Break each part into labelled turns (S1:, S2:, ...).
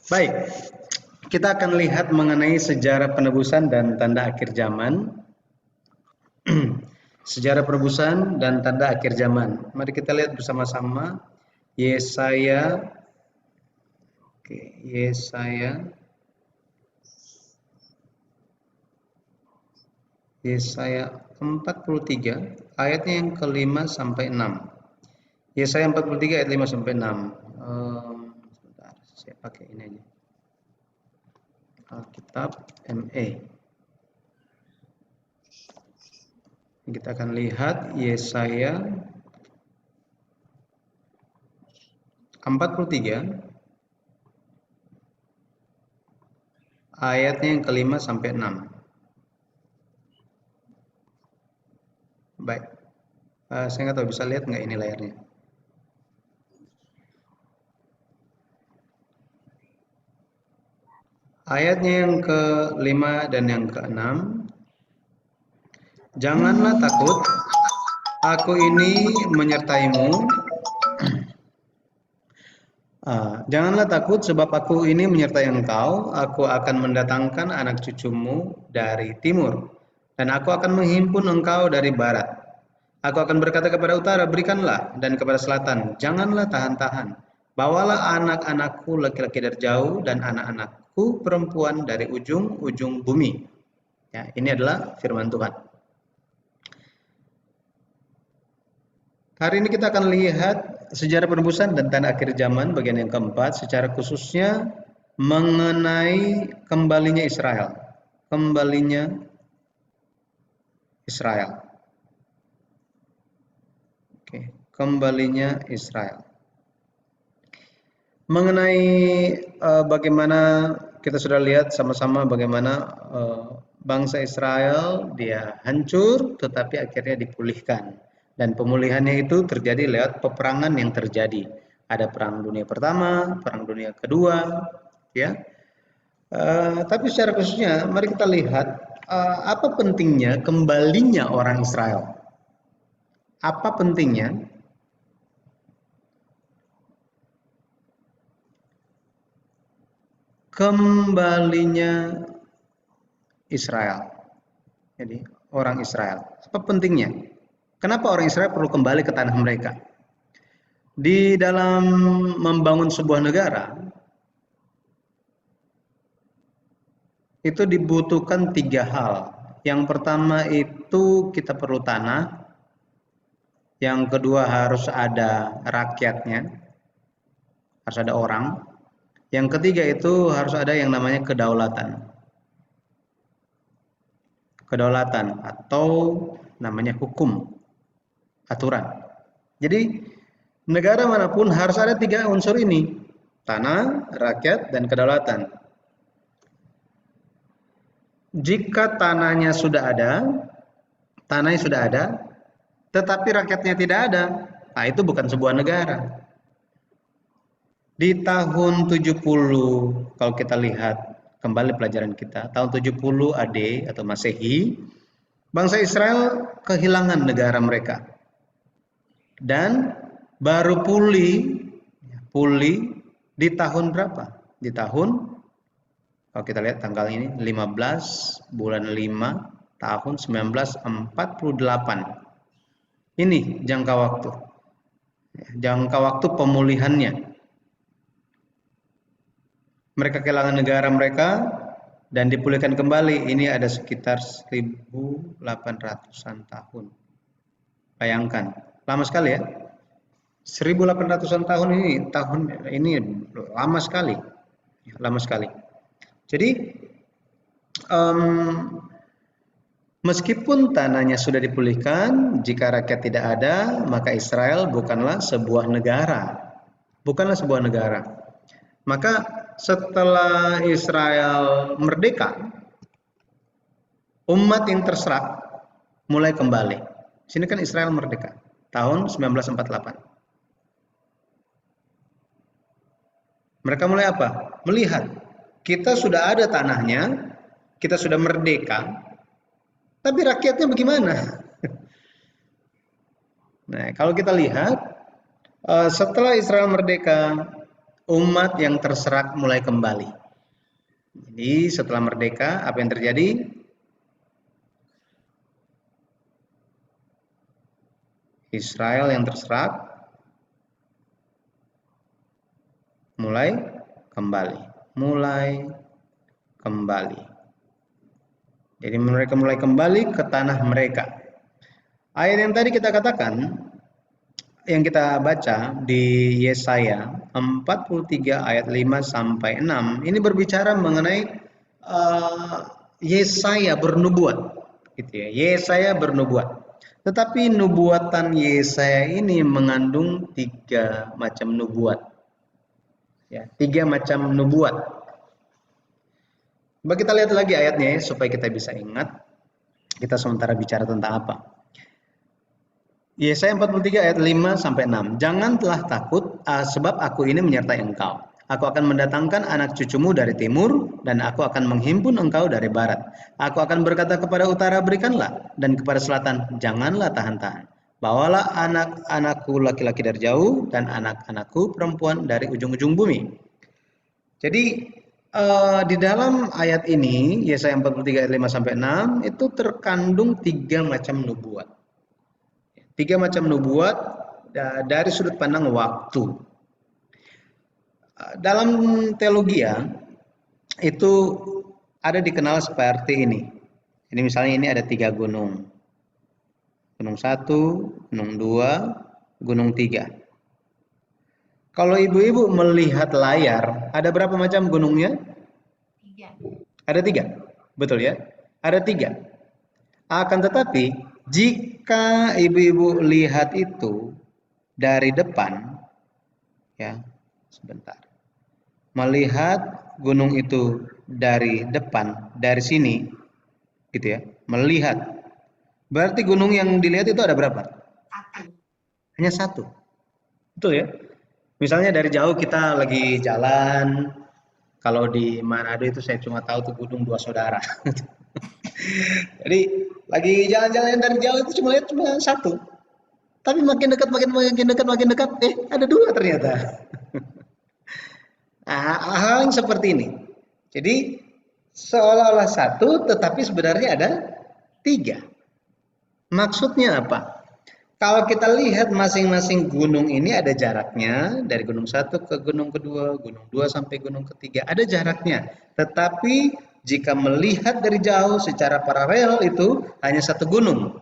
S1: Baik, kita akan lihat mengenai sejarah penebusan dan tanda akhir zaman. Sejarah penebusan dan tanda akhir zaman. Mari kita lihat bersama-sama Yesaya. Oke, Yesaya 43 ayatnya yang ke-5 sampai 6. Yesaya 43 ayat 5 sampai 6. Sebentar, saya pakai ini aja. Alkitab ME. Kita akan lihat Yesaya 43 ayatnya yang ke-5 sampai 6. Baik. Saya nggak tahu bisa lihat nggak ini layarnya. Ayatnya yang ke-5 dan yang ke-6. Janganlah takut, aku ini menyertaimu. Janganlah takut sebab aku ini menyertai engkau. Aku akan mendatangkan anak cucumu dari timur, dan aku akan menghimpun engkau dari barat. Aku akan berkata kepada utara, berikanlah, dan kepada selatan, janganlah tahan-tahan. Bawalah anak-anakku laki-laki dari jauh, dan anak-anakku perempuan dari ujung-ujung bumi. Ya, ini adalah firman Tuhan. Hari ini kita akan lihat sejarah penebusan dan tanda akhir zaman bagian yang keempat, secara khususnya mengenai kembalinya Israel. Kembalinya Israel. Oke, kembalinya Israel. Mengenai bagaimana kita sudah lihat sama-sama bagaimana bangsa Israel dia hancur tetapi akhirnya dipulihkan, dan pemulihannya itu terjadi lewat peperangan yang terjadi. Ada perang dunia pertama, perang dunia kedua, ya. Tapi secara khususnya mari kita lihat apa pentingnya kembalinya orang Israel. Apa pentingnya kembalinya Israel? Jadi orang Israel. Apa pentingnya? Kenapa orang Israel perlu kembali ke tanah mereka? Di dalam membangun sebuah negara itu dibutuhkan 3 hal. Yang pertama itu kita perlu tanah. Yang kedua harus ada rakyatnya, harus ada orang. Yang ketiga itu harus ada yang namanya kedaulatan. Kedaulatan atau namanya hukum, aturan. Jadi negara manapun harus ada 3 unsur ini: tanah, rakyat, dan kedaulatan. Jika tanahnya sudah ada, tetapi rakyatnya tidak ada, nah itu bukan sebuah negara. Di tahun 70, kalau kita lihat kembali pelajaran kita, tahun 70 AD atau Masehi, bangsa Israel kehilangan negara mereka. Dan baru pulih di tahun berapa? Di tahun, kalau kita lihat tanggal ini, 15 bulan 5 tahun 1948. Ini jangka waktu pemulihannya. Mereka kehilangan negara mereka dan dipulihkan kembali. Ini ada sekitar 1800-an tahun. Bayangkan, lama sekali ya. 1800-an tahun ini lama sekali. Lama sekali. Jadi meskipun tanahnya sudah dipulihkan, jika rakyat tidak ada, maka Israel bukanlah sebuah negara. Bukanlah sebuah negara. Maka setelah Israel merdeka, umat yang terserap mulai kembali. Sini kan Israel merdeka tahun 1948. Mereka mulai apa? Melihat kita sudah ada tanahnya, kita sudah merdeka, tapi rakyatnya bagaimana? Nah, kalau kita lihat setelah Israel merdeka, umat yang terserak mulai kembali. Jadi setelah merdeka, apa yang terjadi? Israel yang terserak mulai kembali. Mulai kembali. Jadi mereka mulai kembali ke tanah mereka. Ayat yang tadi kita katakan, yang kita baca di Yesaya 43 ayat 5 sampai 6 ini berbicara mengenai Yesaya bernubuat gitu ya. Yesaya bernubuat. Tetapi nubuatan Yesaya ini mengandung 3 macam nubuat. Ya, 3 macam nubuat. Coba kita lihat lagi ayatnya ya, supaya kita bisa ingat kita sementara bicara tentang apa. Yesaya 43 ayat 5 sampai 6. Janganlah takut sebab aku ini menyertai engkau. Aku akan mendatangkan anak cucumu dari timur dan aku akan menghimpun engkau dari barat. Aku akan berkata kepada utara berikanlah dan kepada selatan janganlah tahan-tahan. Bawalah anak-anakku laki-laki dari jauh dan anak-anakku perempuan dari ujung-ujung bumi. Jadi di dalam ayat ini Yesaya 43 ayat 5 sampai 6 itu terkandung 3 macam nubuat. 3 macam nubuat dari sudut pandang waktu. Dalam teologi itu ada dikenal seperti ini. Ini misalnya ini ada 3 gunung. Gunung 1, gunung 2, gunung 3. Kalau ibu-ibu melihat layar, ada berapa macam gunungnya?
S2: 3.
S1: Ada 3, betul ya? Ada 3. Akan tetapi, jika ibu-ibu lihat itu dari depan, ya, sebentar. Melihat gunung itu dari depan, dari sini, gitu ya. Melihat. Berarti gunung yang dilihat itu ada berapa?
S2: 1.
S1: Hanya 1. Betul ya? Misalnya dari jauh kita lagi jalan, kalau di Manado itu saya cuma tahu tuh gunung 2 saudara. Jadi lagi jalan-jalan dari jauh itu cuma lihat cuma 1. Tapi makin dekat, makin dekat, ada 2 ternyata. Nah, hal yang seperti ini. Jadi seolah-olah 1, tetapi sebenarnya ada 3. Maksudnya apa? Kalau kita lihat masing-masing gunung ini ada jaraknya dari gunung 1 ke gunung kedua, gunung 2 sampai gunung ketiga, ada jaraknya. Tetapi jika melihat dari jauh secara paralel itu hanya 1 gunung.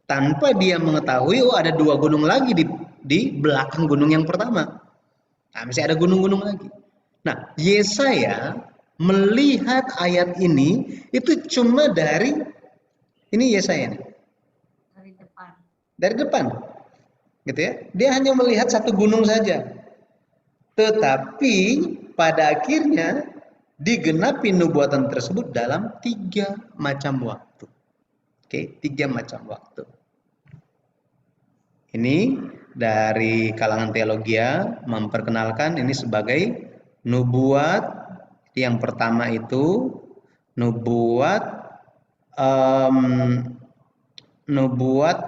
S1: Tanpa dia mengetahui ada 2 gunung lagi di belakang gunung yang pertama. Nah, masih ada gunung-gunung lagi. Nah, Yesaya melihat ayat ini itu cuma dari ini Yesaya nih,
S2: Dari depan.
S1: dari depan. Gitu ya. Dia hanya melihat 1 gunung saja. Tetapi pada akhirnya digenapi nubuatan tersebut dalam 3 macam waktu. Oke, 3 macam waktu. Ini dari kalangan teologi memperkenalkan ini sebagai nubuat. Yang pertama itu nubuat nubuat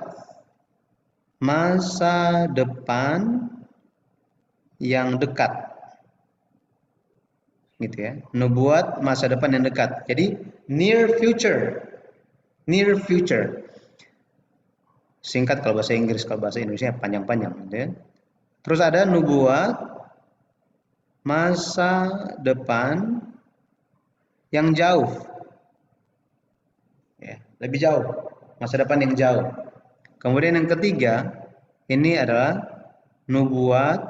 S1: masa depan yang dekat, gitu ya. Nubuat masa depan yang dekat. Jadi near future, near future. Singkat kalau bahasa Inggris, kalau bahasa Indonesia panjang-panjang, gitu ya. Terus ada nubuat masa depan yang jauh, ya, lebih jauh, masa depan yang jauh. Kemudian yang ketiga, ini adalah nubuat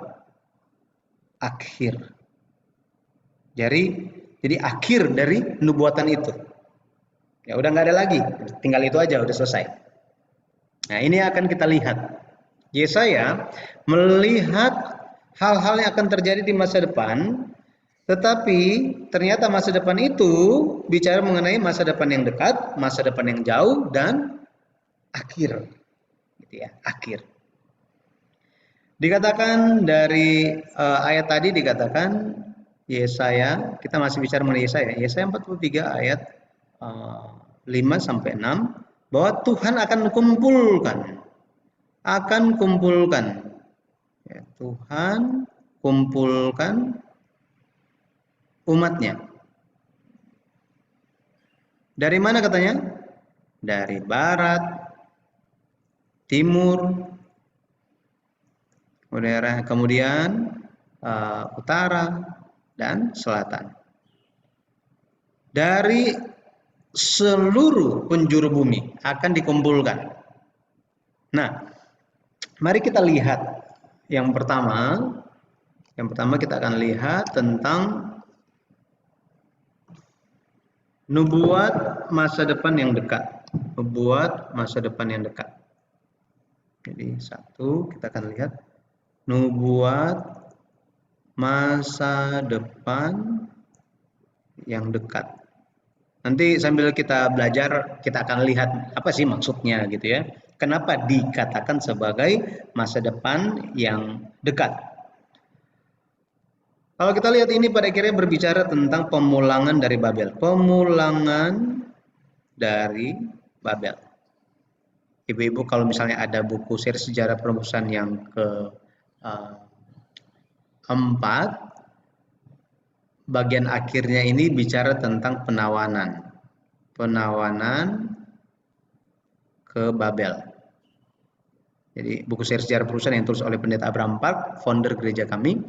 S1: akhir. Jadi akhir dari nubuatan itu. Ya udah nggak ada lagi, tinggal itu aja udah selesai. Nah ini akan kita lihat. Yesaya melihat hal-hal yang akan terjadi di masa depan, tetapi ternyata masa depan itu bicara mengenai masa depan yang dekat, masa depan yang jauh, dan akhir. Gitu ya, akhir. Dikatakan dari ayat tadi dikatakan Yesaya, kita masih bicara mengenai Yesaya. Yesaya 43 ayat 5 sampai 6 bahwa Tuhan akan kumpulkan. Ya, Tuhan kumpulkan umatnya. Dari mana katanya? Dari barat, timur, kemudian utara, dan selatan. Dari seluruh penjuru bumi akan dikumpulkan. Nah, mari kita lihat yang pertama. Yang pertama kita akan lihat tentang nubuat masa depan yang dekat. Nubuat masa depan yang dekat. Jadi satu, kita akan lihat nubuat masa depan yang dekat. Nanti sambil kita belajar, kita akan lihat apa sih maksudnya gitu ya. Kenapa dikatakan sebagai masa depan yang dekat? Kalau kita lihat ini pada akhirnya berbicara tentang pemulangan dari Babel. Pemulangan dari Babel. Ibu-ibu kalau misalnya ada buku seri sejarah penebusan yang keempat, bagian akhirnya ini bicara tentang penawanan. Penawanan ke Babel. Jadi buku seri sejarah penebusan yang ditulis oleh Pendeta Abraham Park, founder gereja kami.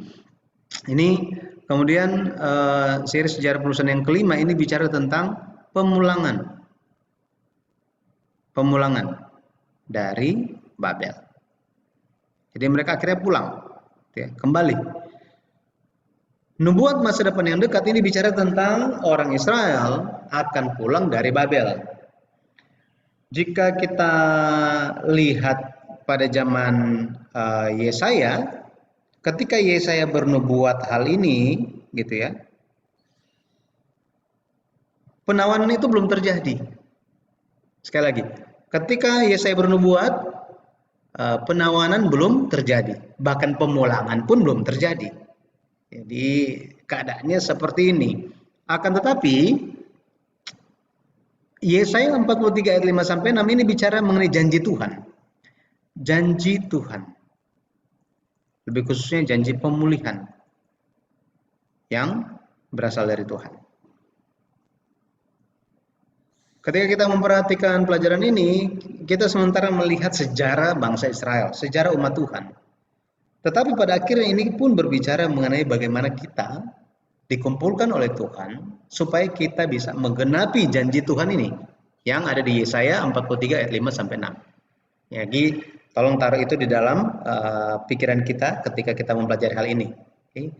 S1: Ini kemudian seri sejarah penebusan yang kelima ini bicara tentang pemulangan dari Babel. Jadi mereka akhirnya pulang, ya, kembali. Nubuat masa depan yang dekat ini bicara tentang orang Israel akan pulang dari Babel. Jika kita lihat pada zaman Yesaya, ketika Yesaya bernubuat hal ini, gitu ya, penawanan itu belum terjadi. Sekali lagi, ketika Yesaya bernubuat, penawanan belum terjadi, bahkan pemulangan pun belum terjadi. Jadi keadaannya seperti ini. Akan tetapi Yesaya 43 ayat 5 sampai 6 ini bicara mengenai janji Tuhan. Janji Tuhan. Lebih khususnya janji pemulihan yang berasal dari Tuhan. Ketika kita memperhatikan pelajaran ini, kita sementara melihat sejarah bangsa Israel, sejarah umat Tuhan. Tetapi pada akhirnya ini pun berbicara mengenai bagaimana kita dikumpulkan oleh Tuhan supaya kita bisa menggenapi janji Tuhan ini yang ada di Yesaya 43 ayat 5 sampai 6. Jadi tolong taruh itu di dalam pikiran kita ketika kita mempelajari hal ini. Okay.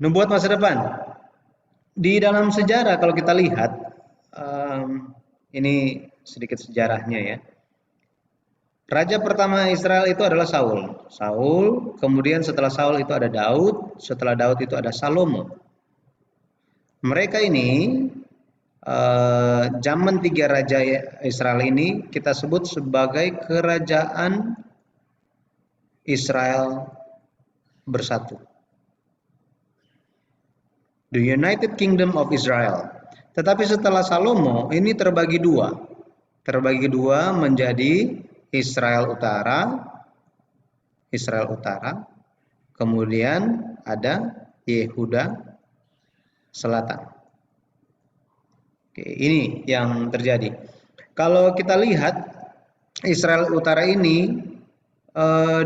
S1: Nubuat masa depan. Di dalam sejarah kalau kita lihat, ini sedikit sejarahnya ya. Raja pertama Israel itu adalah Saul. Saul, kemudian setelah Saul itu ada Daud, setelah Daud itu ada Salomo. Mereka ini zaman tiga raja Israel ini kita sebut sebagai kerajaan Israel bersatu. The United Kingdom of Israel. Tetapi setelah Salomo ini terbagi dua. Terbagi dua menjadi Israel Utara, kemudian ada Yehuda Selatan. Oke, ini yang terjadi. Kalau kita lihat Israel Utara ini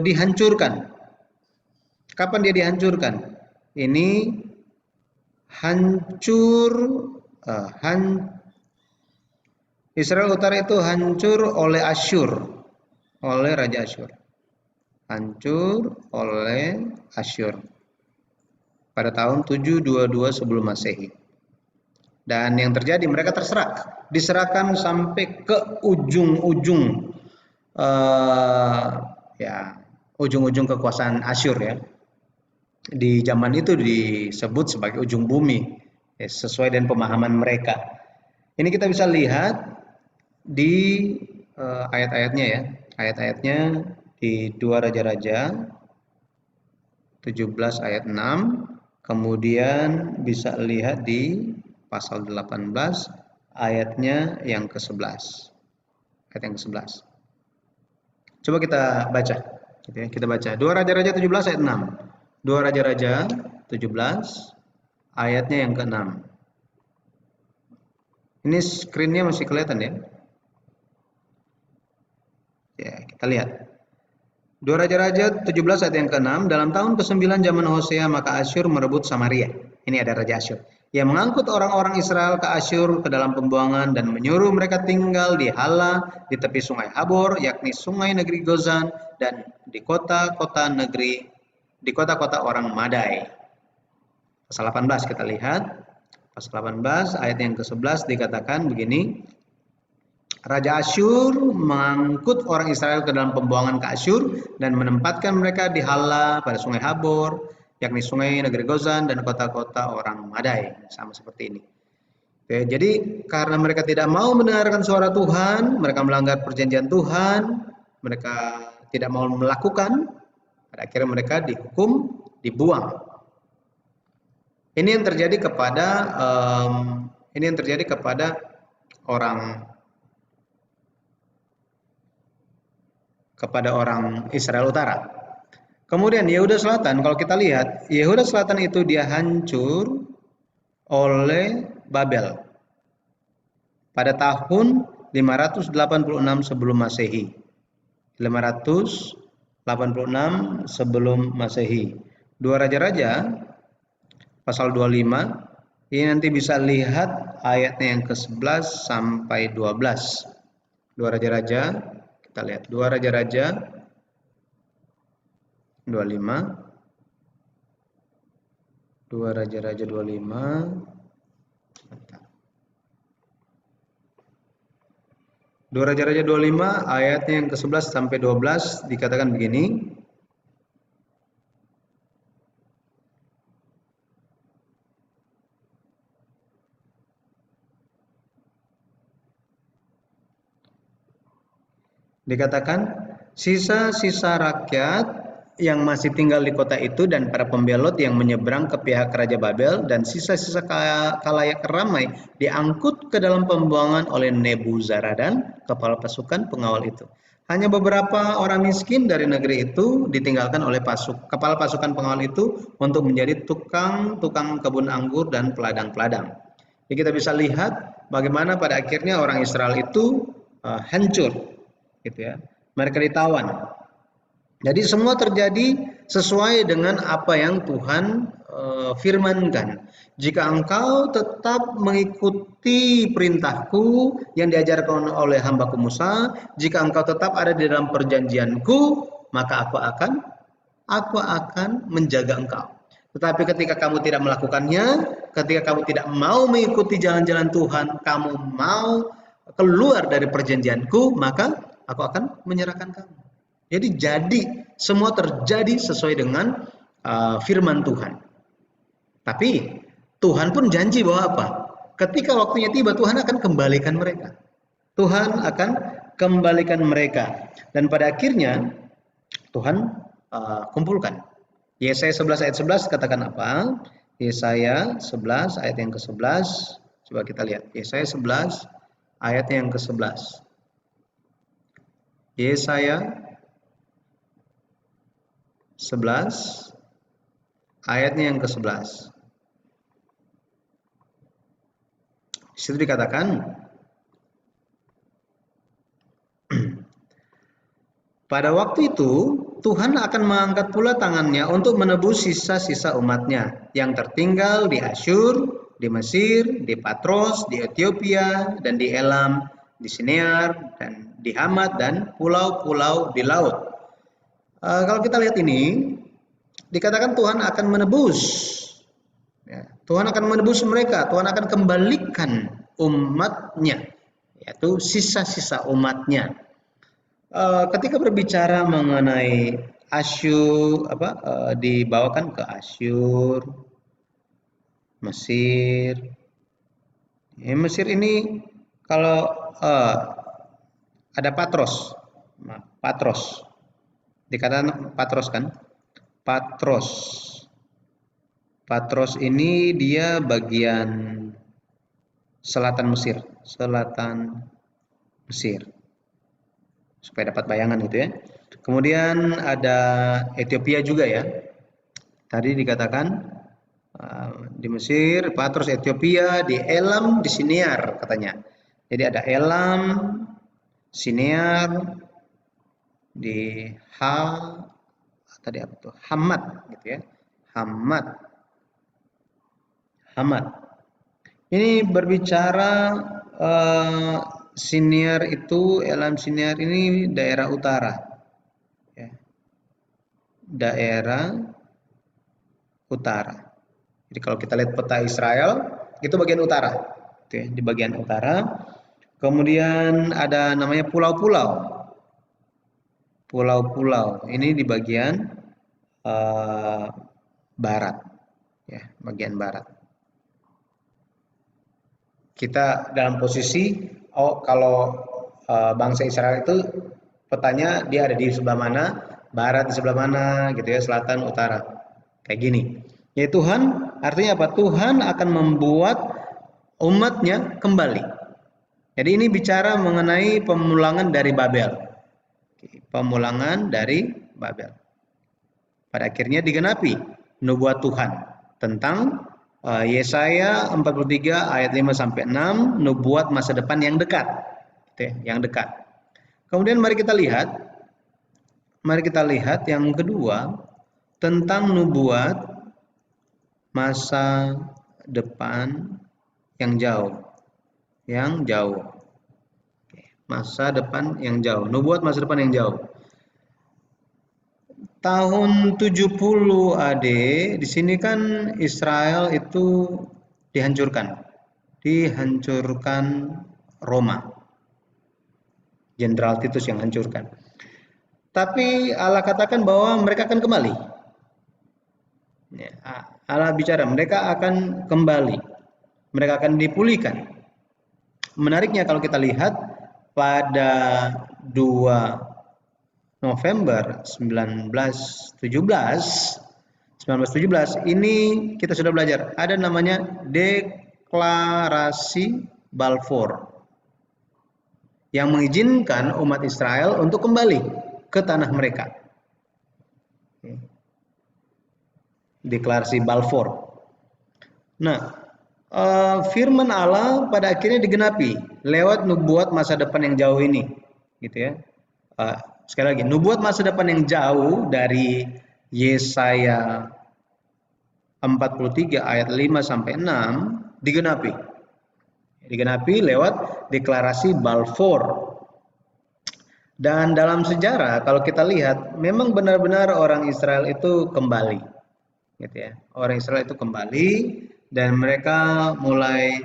S1: dihancurkan. Kapan dia dihancurkan? Ini Israel Utara itu hancur oleh Asyur. Oleh Raja Asyur. Hancur oleh Asyur pada tahun 722 sebelum Masehi. Dan yang terjadi mereka diserahkan sampai ke ujung-ujung ujung-ujung kekuasaan Asyur ya. Di zaman itu disebut sebagai ujung bumi ya, sesuai dengan pemahaman mereka. Ini kita bisa lihat di ayat-ayatnya ya. Ayat-ayatnya di 2 Raja-Raja 17 ayat 6, kemudian bisa lihat di pasal 18 ayatnya yang ke-11. Ayat yang ke-11. Coba kita baca gitu ya. Kita baca 2 Raja-Raja 17 ayat 6. 2 Raja-Raja 17 ayatnya yang ke-6. Ini screen-nya masih kelihatan ya? Ya, kita lihat. 2 Raja-Raja 17 ayat yang ke-6, dalam tahun ke-9 zaman Hosea maka Asyur merebut Samaria. Ini ada Raja Asyur. Ia mengangkut orang-orang Israel ke Asyur ke dalam pembuangan dan menyuruh mereka tinggal di Hala di tepi sungai Habor, yakni sungai negeri Gozan, dan di kota-kota orang Madai. Pasal 18 kita lihat. Pasal 18 ayat yang ke-11 dikatakan begini. Raja Asyur mengangkut orang Israel ke dalam pembuangan ke Asyur dan menempatkan mereka di Hala pada sungai Habor, yakni sungai negeri Gozan dan kota-kota orang Madai. Sama seperti ini. Oke, jadi karena mereka tidak mau mendengarkan suara Tuhan, mereka melanggar perjanjian Tuhan, mereka tidak mau melakukan, pada akhirnya mereka dihukum, dibuang. Ini yang terjadi kepada orang Israel Utara. Kemudian Yehuda Selatan, kalau kita lihat, Yehuda Selatan itu dia hancur oleh Babel pada tahun 586 sebelum Masehi. 586 sebelum Masehi. 2 Raja-Raja pasal 25, ini nanti bisa lihat ayatnya yang ke-11 sampai 12. 2 Raja-Raja, kita lihat 2 Raja-Raja 25. 2 Raja-Raja 25. 2 Raja-Raja 25 ayatnya yang ke-11 sampai 12 dikatakan begini. Dikatakan sisa-sisa rakyat yang masih tinggal di kota itu dan para pembelot yang menyeberang ke pihak Raja Babel dan sisa-sisa kalayak ramai diangkut ke dalam pembuangan oleh Nebuzaradan, kepala pasukan pengawal itu. Hanya beberapa orang miskin dari negeri itu ditinggalkan oleh kepala pasukan pengawal itu untuk menjadi tukang kebun anggur dan peladang-peladang. Jadi kita bisa lihat bagaimana pada akhirnya orang Israel itu hancur, gitu ya. Mereka ditawan. Jadi semua terjadi sesuai dengan apa yang Tuhan firmankan. Jika engkau tetap mengikuti perintahku yang diajarkan oleh hambaku Musa, jika engkau tetap ada di dalam perjanjianku, maka aku akan menjaga engkau. Tetapi ketika kamu tidak melakukannya, ketika kamu tidak mau mengikuti jalan-jalan Tuhan, kamu mau keluar dari perjanjianku, maka aku akan menyerahkan kamu. Jadi semua terjadi sesuai dengan firman Tuhan. Tapi Tuhan pun janji bahwa apa? Ketika waktunya tiba, Tuhan akan kembalikan mereka. Tuhan akan kembalikan mereka. Dan pada akhirnya Tuhan kumpulkan. Yesaya 11 ayat 11 katakan apa? Yesaya 11 ayat yang ke-11. Coba kita lihat. Yesaya 11 ayat yang ke-11. Yesaya 11 ayatnya yang ke-11. Di situ dikatakan pada waktu itu Tuhan akan mengangkat pula tangannya untuk menebus sisa-sisa umatnya yang tertinggal di Asyur, di Mesir, di Patros, di Ethiopia, dan di Elam, di Sinear, dan di Hamat, dan pulau-pulau di laut. Kalau kita lihat ini, dikatakan Tuhan akan menebus. Ya, Tuhan akan menebus mereka. Tuhan akan kembalikan umatnya, yaitu sisa-sisa umatnya. Ketika berbicara mengenai Asyur, dibawakan ke Asyur, Mesir. Mesir ini kalau ada Patros, Patros. Dikatakan Patros kan? Patros ini dia bagian selatan Mesir, supaya dapat bayangan gitu ya. Kemudian ada Ethiopia juga ya. Tadi dikatakan di Mesir, Patros, Ethiopia, di Elam, di Siniar katanya. Jadi ada Elam, Siniar, di tadi apa tuh? Hamad gitu ya. Hamad. Ini berbicara Siniar itu, Elam Siniar ini daerah utara. Ya. Daerah utara. Jadi kalau kita lihat peta Israel, itu bagian utara. Oke, di bagian utara. Kemudian ada namanya pulau-pulau. Pulau-pulau ini di bagian barat, ya, bagian barat. Kita dalam posisi, kalau bangsa Israel itu petanya dia ada di sebelah mana, barat di sebelah mana, gitu ya, selatan, utara, kayak gini. Ya Tuhan, artinya apa? Tuhan akan membuat umatnya kembali. Jadi ini bicara mengenai pemulangan dari Babel. Pemulangan dari Babel. Pada akhirnya digenapi nubuat Tuhan tentang Yesaya 43 ayat 5 sampai 6, nubuat masa depan yang dekat. Yang dekat. Kemudian mari kita lihat yang kedua tentang nubuat masa depan yang jauh. Masa depan yang jauh. Nubuat masa depan yang jauh. Tahun 70 AD, di sini kan Israel itu dihancurkan Roma. Jenderal Titus yang hancurkan. Tapi Allah katakan bahwa mereka akan kembali. Allah bicara mereka akan kembali. Mereka akan dipulihkan. Menariknya kalau kita lihat pada 2 November 1917 ini kita sudah belajar ada namanya deklarasi Balfour yang mengizinkan umat Israel untuk kembali ke tanah mereka. Deklarasi Balfour. Nah, firman Allah pada akhirnya digenapi lewat nubuat masa depan yang jauh ini, gitu ya. Sekali lagi, nubuat masa depan yang jauh dari Yesaya 43 ayat 5 sampai 6 digenapi. Digenapi lewat deklarasi Balfour. Dan dalam sejarah kalau kita lihat memang benar-benar orang Israel itu kembali. Gitu ya. Orang Israel itu kembali dan mereka mulai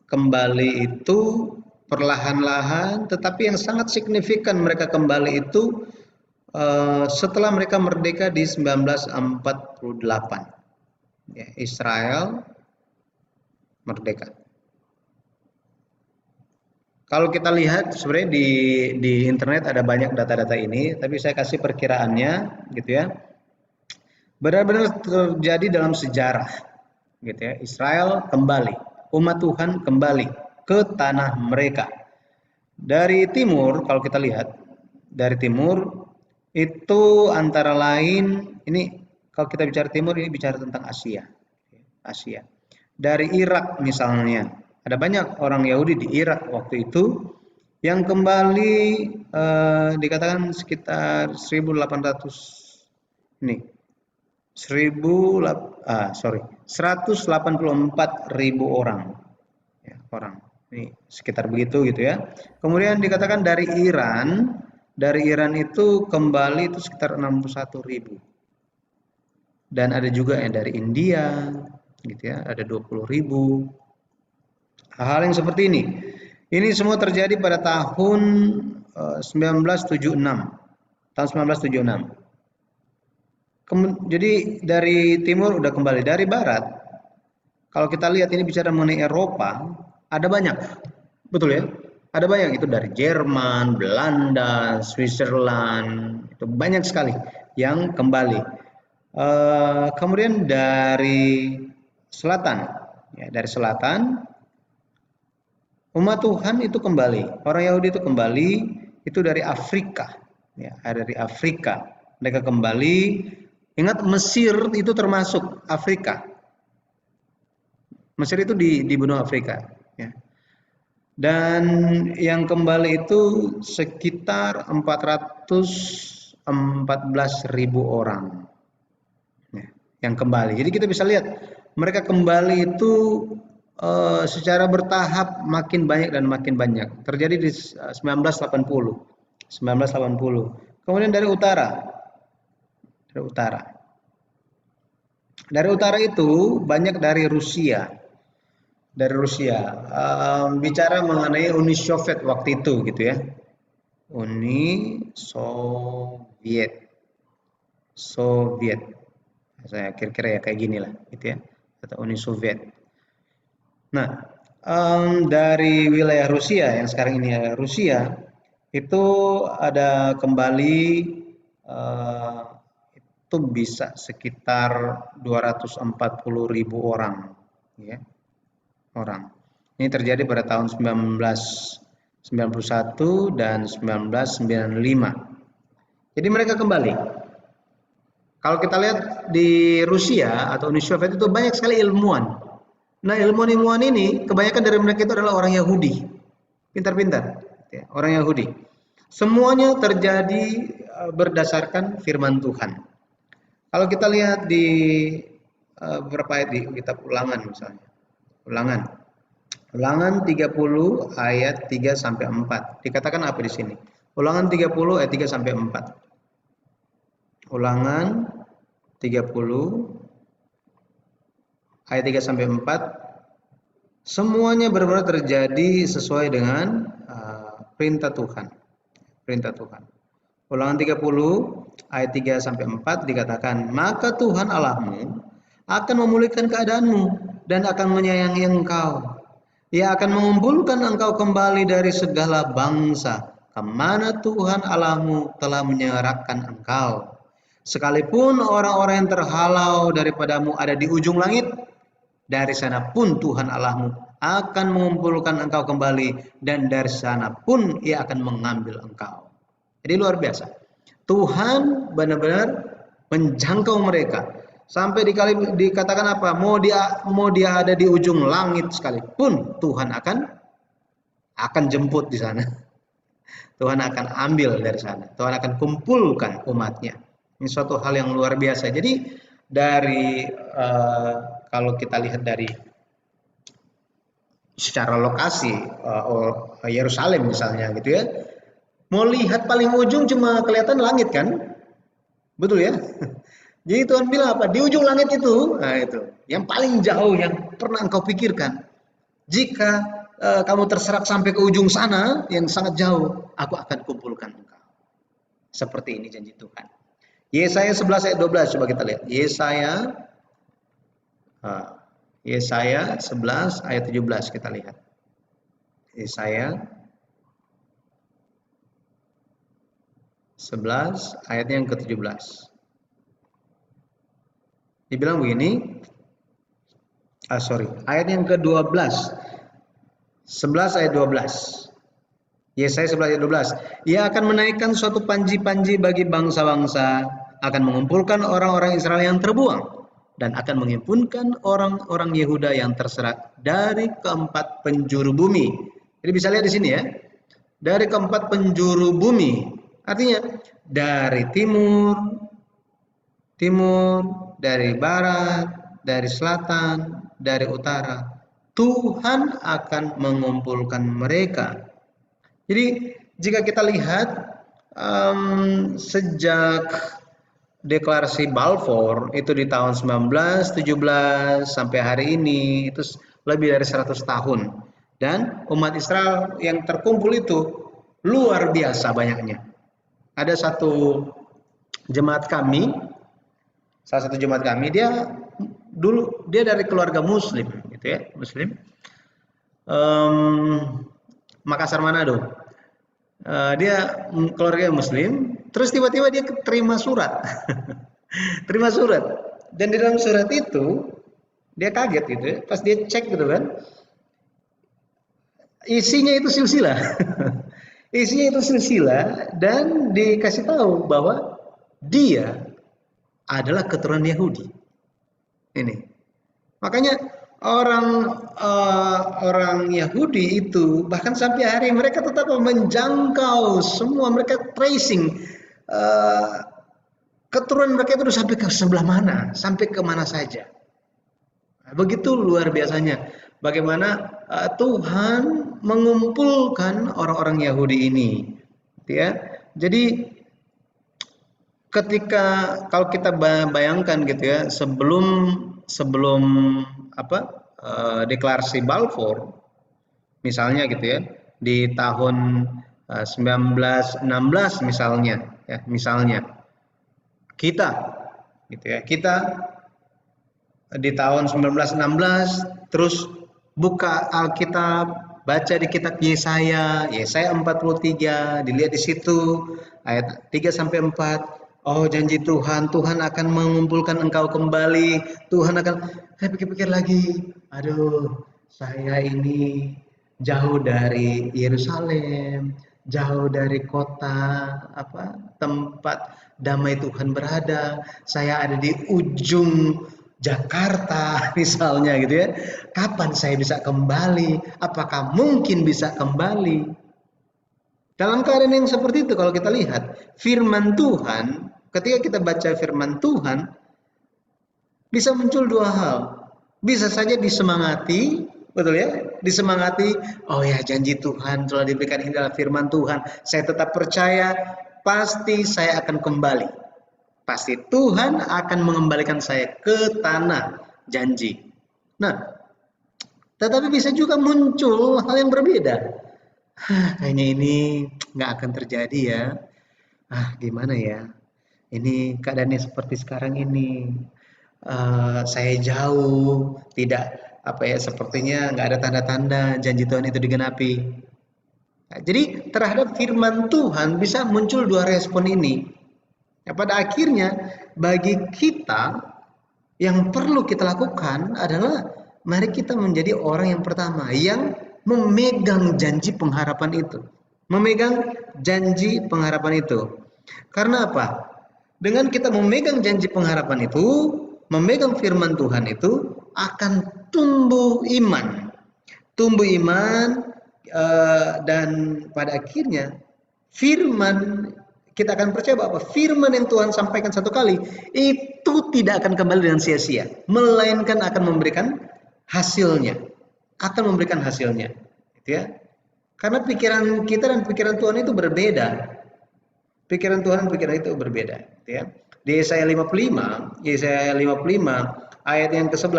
S1: kembali itu perlahan-lahan, tetapi yang sangat signifikan mereka kembali itu setelah mereka merdeka di 1948. Ya, Israel merdeka. Kalau kita lihat sebenarnya di internet ada banyak data-data ini, tapi saya kasih perkiraannya, gitu ya. Benar-benar terjadi dalam sejarah, gitu ya. Israel kembali, umat Tuhan kembali ke tanah mereka. Dari timur, kalau kita lihat, dari timur itu antara lain, ini kalau kita bicara timur, ini bicara tentang Asia. Dari Irak misalnya, ada banyak orang Yahudi di Irak waktu itu yang kembali dikatakan sekitar 184.000 orang. Ya, orang. Ini sekitar begitu gitu ya. Kemudian dikatakan dari Iran itu kembali itu sekitar 61.000. Dan ada juga yang dari India gitu ya, ada 20.000. Hal yang seperti ini. Ini semua terjadi pada tahun 1976. Tahun 1976. Jadi dari timur udah kembali, dari barat. Kalau kita lihat ini bicara mengenai Eropa, ada banyak. Betul ya? Ada banyak itu dari Jerman, Belanda, Switzerland, itu banyak sekali yang kembali. Kemudian dari selatan, ya, dari selatan umat Tuhan itu kembali, orang Yahudi itu kembali, itu dari Afrika, ya, dari Afrika mereka kembali Ingat Mesir itu termasuk Afrika. Mesir itu di benua Afrika. Ya. Dan yang kembali itu sekitar 414.000 orang. Ya, yang kembali. Jadi kita bisa lihat mereka kembali itu secara bertahap makin banyak dan makin banyak. Terjadi di 1980. 1980. Kemudian dari utara. Dari utara. Dari utara itu banyak dari Rusia. Dari Rusia. Bicara mengenai Uni Soviet waktu itu gitu ya. Uni Soviet. Soviet. Saya kira-kira ya kayak gini lah gitu ya. Atau Uni Soviet. Nah, dari wilayah Rusia yang sekarang ini Rusia itu ada kembali itu bisa sekitar 240.000 orang, ya, orang. Ini terjadi pada tahun 1991 dan 1995. Jadi mereka kembali. Kalau kita lihat di Rusia atau Uni Soviet itu banyak sekali ilmuwan. Nah, ilmuwan-ilmuwan ini kebanyakan dari mereka itu adalah orang Yahudi, pintar-pintar, ya, orang Yahudi. Semuanya terjadi berdasarkan firman Tuhan. Kalau kita lihat di beberapa ayat di kitab Ulangan misalnya. Ulangan 30 ayat 3 sampai 4. Dikatakan apa di sini? Ulangan 30 ayat 3 sampai 4. Ulangan 30 ayat 3 sampai 4. Semuanya benar-benar terjadi sesuai dengan perintah Tuhan. Perintah Tuhan. Ulangan 30 ayat 3 sampai 4 dikatakan, "Maka Tuhan Allahmu akan memulihkan keadaanmu dan akan menyayangi engkau. Ia akan mengumpulkan engkau kembali dari segala bangsa kemana Tuhan Allahmu telah menyerahkan engkau. Sekalipun orang-orang yang terhalau daripadamu ada di ujung langit, dari sana pun Tuhan Allahmu akan mengumpulkan engkau kembali dan dari sana pun Ia akan mengambil engkau." Jadi luar biasa. Tuhan benar-benar menjangkau mereka. Sampai dikatakan apa? Mau dia ada di ujung langit sekalipun Tuhan akan jemput di sana. Tuhan akan ambil dari sana. Tuhan akan kumpulkan umatnya. Ini suatu hal yang luar biasa. Jadi dari kalau kita lihat dari secara lokasi Yerusalem misalnya gitu ya. Mau lihat paling ujung cuma kelihatan langit kan? Betul ya? Jadi Tuhan bilang apa? Di ujung langit itu, nah itu, yang paling jauh yang pernah engkau pikirkan. Jika kamu terserak sampai ke ujung sana yang sangat jauh, aku akan kumpulkan engkau. Seperti ini janji Tuhan. Yesaya 11 ayat 12 coba kita lihat. Yesaya 11 ayat 17 kita lihat. Yesaya 11 ayatnya yang ke-17. Dibilang begini, ayat yang ke-12. 11 ayat 12. Yesaya 11 ayat 12. Ia akan menaikkan suatu panji-panji bagi bangsa-bangsa, akan mengumpulkan orang-orang Israel yang terbuang, dan akan menghimpunkan orang-orang Yehuda yang terserak dari keempat penjuru bumi. Jadi bisa lihat di sini ya. Dari keempat penjuru bumi. Artinya dari timur, dari barat, dari selatan, dari utara. Tuhan akan mengumpulkan mereka. Jadi jika kita lihat sejak deklarasi Balfour itu di tahun 1917 sampai hari ini itu lebih dari 100 tahun. Dan umat Israel yang terkumpul itu luar biasa banyaknya. Ada jemaat kami, salah satu jemaat kami, dia dari keluarga Muslim, gitu ya, Muslim, Makassar Manado. Dia keluarga Muslim, terus tiba-tiba dia terima surat, terima surat, dan di dalam surat itu dia kaget gitu ya, pas dia cek gitu kan, isinya itu silsilah. Isinya itu silsilah dan dikasih tahu bahwa dia adalah keturunan Yahudi. Ini. Makanya orang Yahudi itu bahkan sampai hari mereka tetap menjangkau semua, mereka tracing keturunan mereka itu sampai ke sebelah mana, sampai ke mana saja. Nah, begitu luar biasanya bagaimana Tuhan mengumpulkan orang-orang Yahudi ini, ya. Jadi ketika kalau kita bayangkan gitu ya, sebelum deklarasi Balfour misalnya gitu ya, di tahun 1916 misalnya kita gitu ya, kita di tahun 1916 terus buka Alkitab, baca di kitab Yesaya 43, dilihat di situ ayat 3 sampai 4. Oh, janji Tuhan akan mengumpulkan engkau kembali. Saya pikir-pikir lagi, aduh, saya ini jauh dari Yerusalem, jauh dari kota tempat damai Tuhan berada. Saya ada di ujung Jakarta misalnya gitu ya. Kapan saya bisa kembali? Apakah mungkin bisa kembali? Dalam keadaan yang seperti itu kalau kita lihat firman Tuhan, ketika kita baca firman Tuhan bisa muncul dua hal. Bisa saja disemangati, betul ya? Disemangati, oh ya janji Tuhan telah diberikan, ini adalah firman Tuhan. Saya tetap percaya, pasti saya akan kembali. Pasti Tuhan akan mengembalikan saya ke tanah janji. Nah, tetapi bisa juga muncul hal yang berbeda. Kayaknya ini nggak akan terjadi ya. Gimana ya? Ini keadaannya seperti sekarang ini. Saya jauh, tidak sepertinya nggak ada tanda-tanda janji Tuhan itu digenapi. Nah, jadi terhadap firman Tuhan bisa muncul dua respon ini. Pada akhirnya bagi kita yang perlu kita lakukan adalah mari kita menjadi orang yang pertama yang memegang janji pengharapan itu. Memegang janji pengharapan itu. Karena apa? Dengan kita memegang janji pengharapan itu, memegang firman Tuhan itu akan tumbuh iman. Tumbuh iman dan pada akhirnya firman kita akan percaya bahwa firman yang Tuhan sampaikan satu kali itu tidak akan kembali dengan sia-sia, melainkan akan memberikan hasilnya, gitu ya. Karena pikiran kita dan pikiran Tuhan itu berbeda. Pikiran Tuhan dan pikiran itu berbeda, gitu ya. Di Yesaya 55 ayat yang ke-11,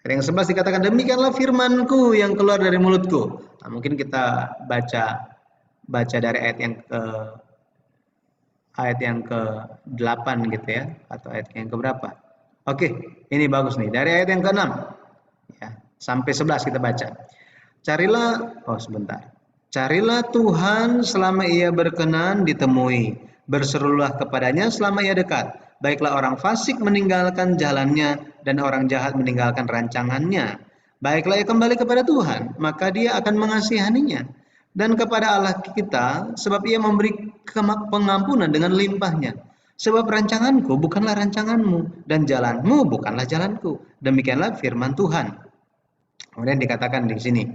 S1: ayat yang ke-11 dikatakan, demikianlah firmanku yang keluar dari mulutku. Nah, mungkin kita baca dari ayat yang ke-8 gitu ya, atau ayat yang keberapa. Oke, ini bagus nih. Dari ayat yang ke-6 ya, sampai 11 kita baca. Carilah Tuhan selama ia berkenan ditemui. Berserulah kepadanya selama ia dekat. Baiklah orang fasik meninggalkan jalannya dan orang jahat meninggalkan rancangannya. Baiklah ia kembali kepada Tuhan, maka dia akan mengasihaninya. Dan kepada Allah kita, sebab ia memberi pengampunan dengan limpahnya. Sebab rancanganku bukanlah rancanganmu, dan jalanmu bukanlah jalanku. Demikianlah firman Tuhan. Kemudian dikatakan di sini,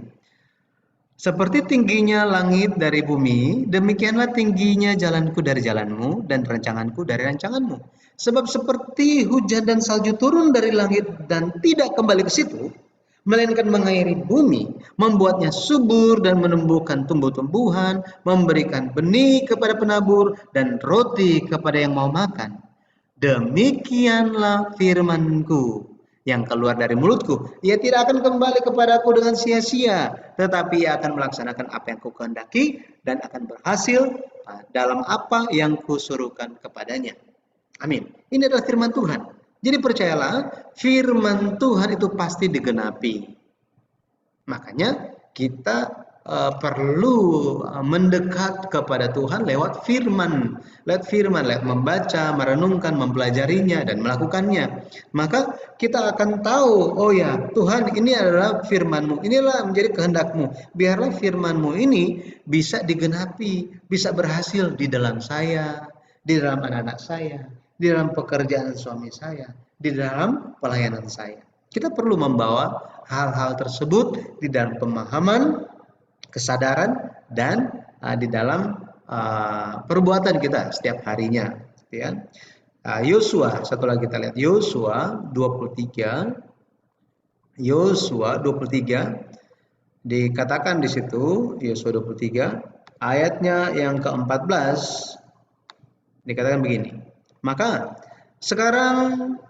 S1: seperti tingginya langit dari bumi, demikianlah tingginya jalanku dari jalanmu, dan rancanganku dari rancanganmu. Sebab seperti hujan dan salju turun dari langit dan tidak kembali ke situ, melainkan mengairi bumi, membuatnya subur dan menumbuhkan tumbuh-tumbuhan, memberikan benih kepada penabur dan roti kepada yang mau makan. Demikianlah firmanku yang keluar dari mulutku. Ia tidak akan kembali kepadaku dengan sia-sia, tetapi ia akan melaksanakan apa yang kukehendaki dan akan berhasil dalam apa yang kusuruhkan kepadanya. Amin. Ini adalah firman Tuhan. Jadi percayalah, firman Tuhan itu pasti digenapi. Makanya kita perlu mendekat kepada Tuhan lewat firman, lewat membaca, merenungkan, mempelajarinya dan melakukannya. Maka kita akan tahu, oh ya Tuhan, ini adalah firman-Mu, inilah menjadi kehendak-Mu. Biarlah firman-Mu ini bisa digenapi, bisa berhasil di dalam saya, di dalam anak-anak saya, di dalam pekerjaan suami saya, di dalam pelayanan saya. Kita perlu membawa hal-hal tersebut di dalam pemahaman, kesadaran, dan di dalam perbuatan kita setiap harinya, gitu ya. Yosua, satu lagi kita lihat Yosua 23. Yosua 23 dikatakan di situ, Yosua 23 ayatnya yang ke-14 dikatakan begini. Maka sekarang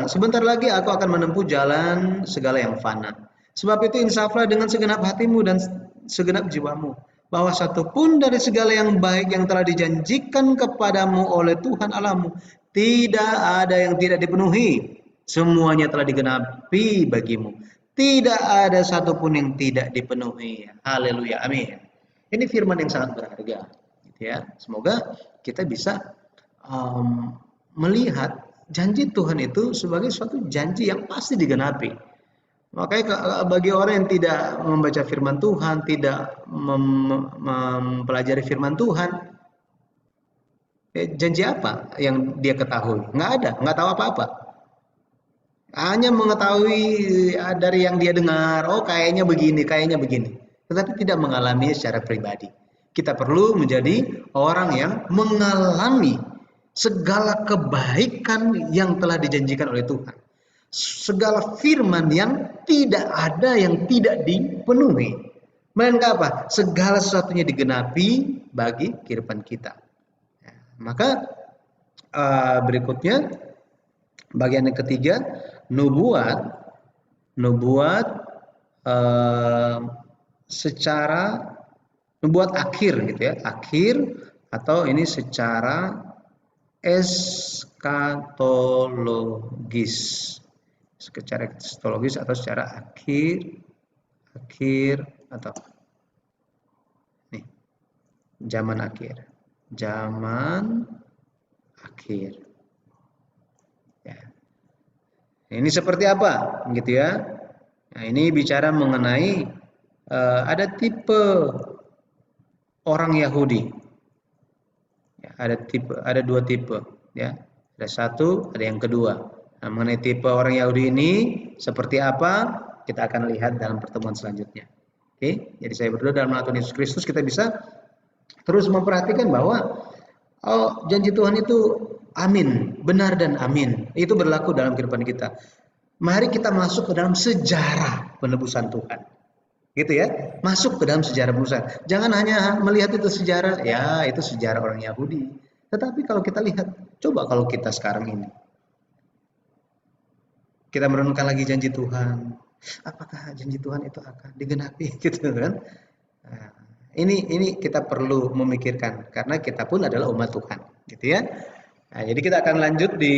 S1: sebentar lagi aku akan menempuh jalan segala yang fana. Sebab itu insaflah dengan segenap hatimu dan segenap jiwamu, bahwa satupun dari segala yang baik yang telah dijanjikan kepadamu oleh Tuhan Allahmu tidak ada yang tidak dipenuhi. Semuanya telah digenapi bagimu. Tidak ada satupun yang tidak dipenuhi. Haleluya, amin. Ini firman yang sangat berharga, gitu ya. Semoga kita bisa melihat janji Tuhan itu sebagai suatu janji yang pasti digenapi. Makanya bagi orang yang tidak membaca firman Tuhan, tidak mempelajari firman Tuhan, janji apa yang dia ketahui? Nggak ada, nggak tahu apa-apa. Hanya mengetahui dari yang dia dengar, oh kayaknya begini. Tetapi tidak mengalami secara pribadi. Kita perlu menjadi orang yang mengalami segala kebaikan yang telah dijanjikan oleh Tuhan. Segala firman yang tidak ada yang tidak dipenuhi. Melainkan apa? Segala sesuatunya digenapi bagi kehidupan kita. Maka berikutnya bagian yang ketiga, nubuat secara nubuat akhir, gitu ya, akhir, atau ini secara eskatologis, atau secara akhir atau nih zaman akhir ya. Ini seperti apa, gitu ya. Nah, ini bicara mengenai ada tipe orang Yahudi. Ya, ada dua tipe, ya. Ada satu, ada yang kedua. Nah, mengenai tipe orang Yahudi ini seperti apa, kita akan lihat dalam pertemuan selanjutnya. Oke, jadi saya berdoa dalam nama Tuhan Yesus Kristus kita bisa terus memperhatikan bahwa janji Tuhan itu amin, benar dan amin. Itu berlaku dalam kehidupan kita. Mari kita masuk ke dalam sejarah penebusan Tuhan. Gitu ya, masuk ke dalam sejarah penebusan. Jangan hanya melihat itu sejarah, ya itu sejarah orang Yahudi. Tetapi kalau kita lihat, coba kalau kita sekarang ini, kita merenungkan lagi janji Tuhan, apakah janji Tuhan itu akan digenapi, gitu kan? Nah, ini kita perlu memikirkan karena kita pun adalah umat Tuhan, gitu ya. Nah, jadi kita akan lanjut di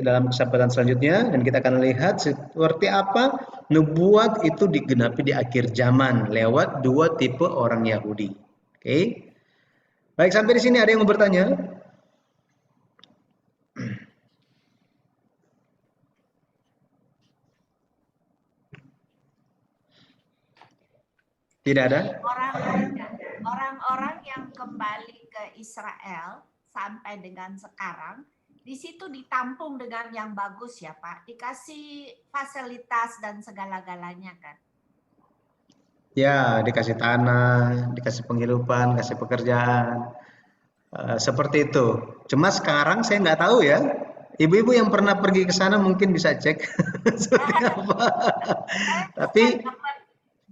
S1: dalam kesempatan selanjutnya dan kita akan lihat seperti apa nubuat itu digenapi di akhir zaman lewat dua tipe orang Yahudi. Oke. Baik, sampai di sini ada yang mau bertanya? Tidak ada?
S2: Orang-orang yang kembali ke Israel sampai dengan sekarang, di situ ditampung dengan yang bagus ya Pak, dikasih fasilitas dan segala-galanya kan?
S1: Ya, dikasih tanah, dikasih penghidupan, dikasih pekerjaan, seperti itu. Cuma sekarang saya nggak tahu ya. Ibu-ibu yang pernah pergi ke sana mungkin bisa cek seperti apa. Tapi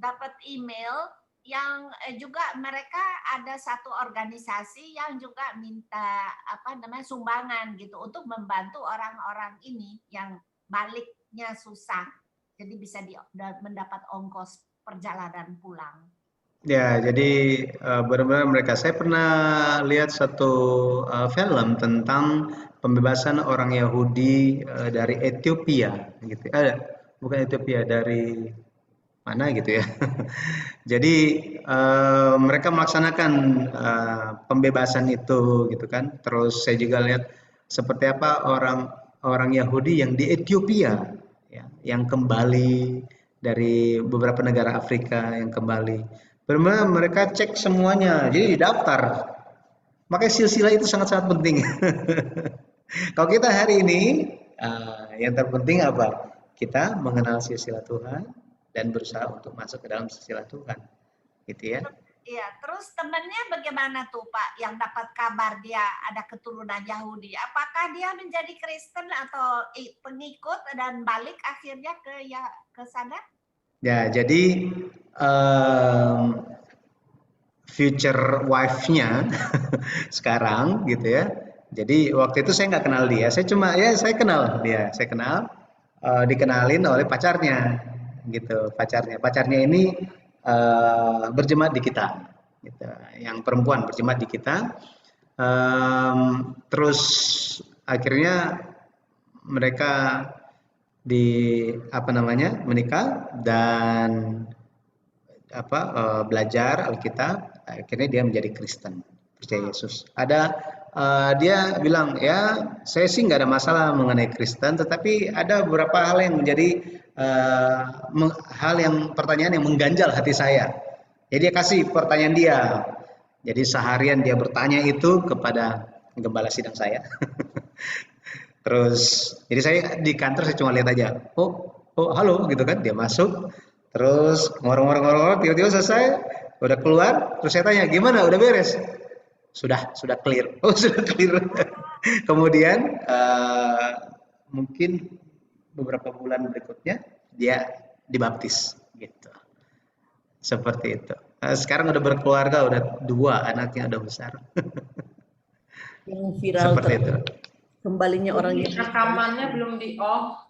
S2: dapat email yang juga mereka ada satu organisasi yang juga minta sumbangan gitu untuk membantu orang-orang ini yang baliknya susah, jadi bisa mendapat ongkos perjalanan pulang.
S1: ya, jadi benar-benar mereka. Saya pernah lihat satu film tentang pembebasan orang Yahudi dari Ethiopia, gitu. Bukan Ethiopia, dari mana gitu ya. Jadi mereka melaksanakan pembebasan itu gitu kan. Terus saya juga lihat seperti apa orang Yahudi yang di Ethiopia ya, yang kembali dari beberapa negara Afrika yang kembali. Benar mereka cek semuanya, jadi daftar. Makanya silsilah itu sangat-sangat penting. Kalau kita hari ini yang terpenting apa? Kita mengenal silsilah Tuhan dan berusaha untuk masuk ke dalam silsilah Tuhan, gitu ya.
S2: Iya, terus temannya bagaimana tuh Pak yang dapat kabar dia ada keturunan Yahudi? Apakah dia menjadi Kristen atau pengikut dan balik akhirnya ke sana?
S1: Ya, jadi future wife-nya sekarang gitu ya. Jadi waktu itu saya nggak kenal dia, saya kenal dia, saya kenal, dikenalin oleh pacarnya, gitu, pacarnya ini berjemaat di kita, gitu, yang perempuan berjemaat di kita, terus akhirnya mereka menikah dan belajar Alkitab, akhirnya dia menjadi Kristen, percaya Yesus. Dia bilang ya saya sih nggak ada masalah mengenai Kristen, tetapi ada beberapa hal yang menjadi pertanyaan yang mengganjal hati saya. Jadi dia kasih pertanyaan dia. Jadi seharian dia bertanya itu kepada gembala sidang saya. Terus jadi saya di kantor saya cuma lihat aja. Oh halo gitu kan, dia masuk. Terus ngorong-ngorong tiba-tiba selesai, udah keluar, terus saya tanya, "Gimana? Udah beres?" Sudah clear. Oh, sudah clear. Kemudian mungkin beberapa bulan berikutnya dia dibaptis gitu. Seperti itu. Sekarang udah berkeluarga, udah 2 anaknya udah besar.
S3: Yang viral
S1: Seperti itu.
S3: kembalinya orang
S4: Jadi rekamannya belum di off.